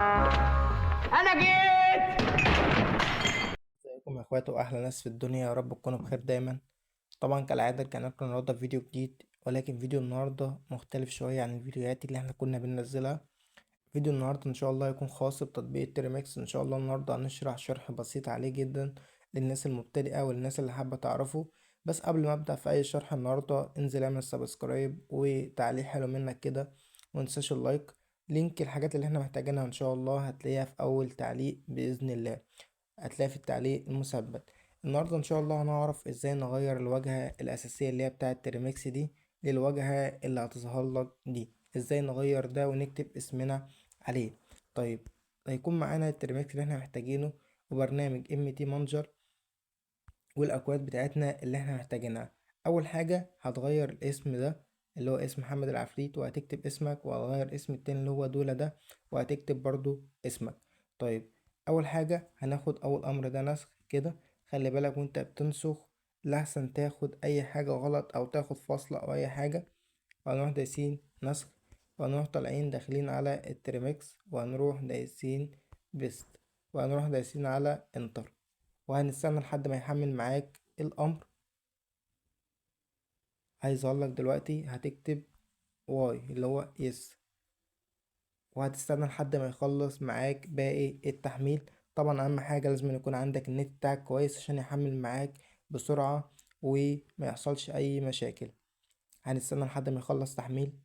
انا جيت. ازيكم يا اخوات واحلى ناس في الدنيا، يا رب تكونوا بخير دايما. طبعا كالعاده رجعنا لكم النهارده بفيديو جديد، ولكن فيديو النهارده مختلف شويه عن الفيديوهات اللي احنا كنا بننزلها. فيديو النهارده ان شاء الله هيكون خاص بتطبيق التريمكس. ان شاء الله النهارده هنشرح شرح بسيط عليه جدا للناس المبتدئه والناس اللي حابه تعرفه. بس قبل ما ابدا في اي شرح النهارده، انزل اعمل سبسكرايب وتعليق حلو منك كده، ومتنساش اللايك. لينك الحاجات اللي احنا محتاجينها ان شاء الله هتلاقيها في اول تعليق باذن الله، هتلاقي في التعليق المثبت. النهاردة إن شاء الله هنعرف إزاي نغير الواجهة الأساسية اللي هي بتاعة تريميكس دي للواجهة اللي هتظهر لك دي. إزاي نغير ده ونكتب اسمنا عليه. طيب، هيكون معانا التريميكس اللي احنا محتاجينه وبرنامج ام تي مانجر والأكواد بتاعتنا اللي احنا محتاجينها. أول حاجة هتغير الاسم ده اللي هو اسم محمد العفريت، وهتكتب اسمك، وهتغير اسم التاني اللي هو دولة ده وهتكتب برضو اسمك. طيب، أول حاجة هناخد أول أمر ده نسخ كده. خلي بالك وانت بتنسخ لحسن تاخد أي حاجة غلط أو تاخد فاصلة أو أي حاجة. وهنروح دايسين نسخ، وهنروح طالعين داخلين على التريمكس، وهنروح دايسين بيست، وهنروح دايسين على انتر، وهنستنى لحد ما يحمل معاك الامر. هيظهر لك دلوقتي هتكتب واي اللي هو يس، وهتستنى لحد ما يخلص معاك باقي التحميل. طبعا اهم حاجة لازم يكون عندك النت بتاعك كويس عشان يحمل معاك بسرعة وما يحصلش اي مشاكل. هنستنى لحد ما يخلص تحميل.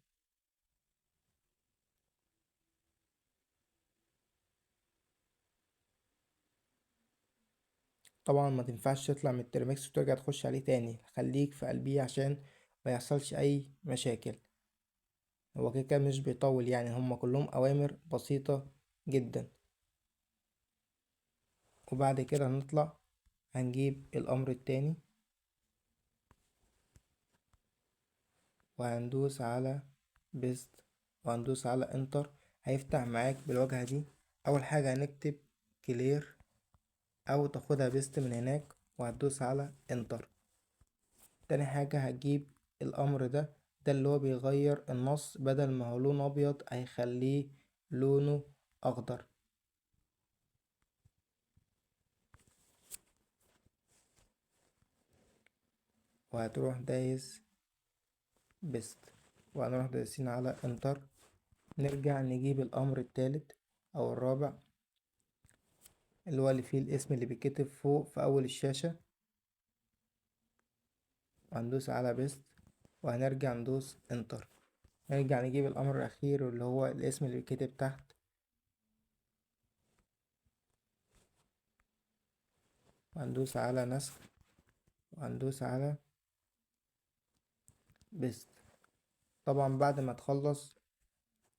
طبعا ما تنفعش تطلع من الترمكس وترجع تخش عليه تاني، خليك في قلبيه عشان ما يحصلش اي مشاكل. هو كده كده مش بيطول، يعني هما كلهم اوامر بسيطة جدا. وبعد كده هنطلع هنجيب الأمر التاني، وهندوس على بيست، وهندوس على انتر. هيفتح معاك بالواجهة دي. أول حاجة هنكتب كلير أو تاخدها بيست من هناك، وهتدوس على انتر. تاني حاجة هتجيب الأمر ده اللي هو بيغير النص، بدل ما هو لونه أبيض هيخليه لونه أخضر. وهتروح دايس بيست، وهنروح دايسين على انتر. نرجع نجيب الأمر التالت أو الرابع اللي هو اللي فيه الاسم اللي بيتكتب فوق في أول الشاشة، وهندوس على بيست، وهنرجع ندوس انتر. نرجع نجيب الأمر الأخير اللي هو الاسم اللي بيتكتب تحت، وهندوس على نسخ، وهندوس على بيست. طبعا بعد ما تخلص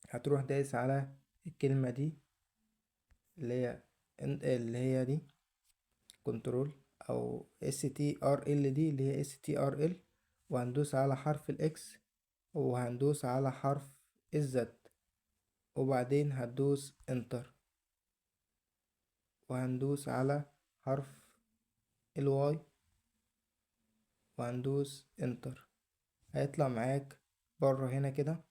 هتروح دايس على الكلمة دي اللي هي اللي هي دي كنترول او اس تي ار ال دي اللي هي اس تي ار ال، وهندوس على حرف الاكس، وهندوس على حرف الزد، وبعدين هتدوس انتر، وهندوس على حرف الواي، وهندوس انتر. هيطلع معاك بره هنا كده.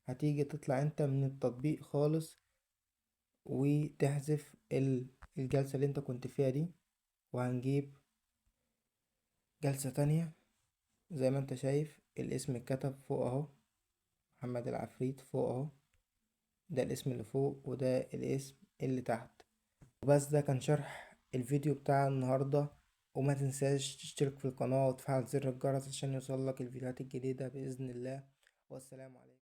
هتيجي تطلع انت من التطبيق خالص وتحذف الجلسة اللي انت كنت فيها دي، وهنجيب جلسة تانية. زي ما انت شايف الاسم اتكتب فوق اهو، محمد العفريت فوق اهو، ده الاسم اللي فوق وده الاسم اللي تحت. وبس ده كان شرح الفيديو بتاع النهاردة. وما تنساش تشترك في القناة وتفعل زر الجرس عشان يوصلك الفيديوهات الجديدة بإذن الله. والسلام عليكم.